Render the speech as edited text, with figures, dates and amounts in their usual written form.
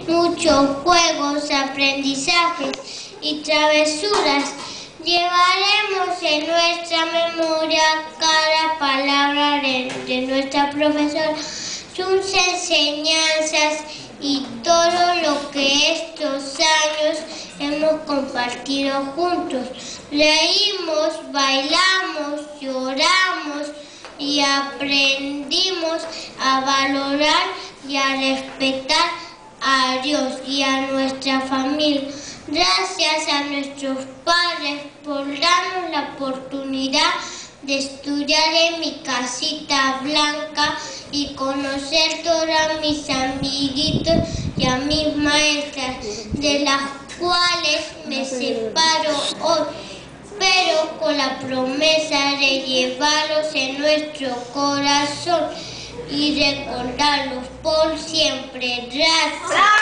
muchos juegos, aprendizajes y travesuras. Llevaremos en nuestra memoria cada palabra de nuestra profesora, sus enseñanzas y todo lo que estos años hemos compartido juntos. Reímos, bailamos, lloramos y aprendimos a valorar y a respetar a Dios y a nuestra familia. Gracias a nuestros padres por darnos la oportunidad de estudiar en mi casita blanca y conocer todas mis amiguitos y a mis maestras, de las cuales me separo hoy, pero con la promesa de llevarlos en nuestro corazón y recordarlos por siempre. Gracias.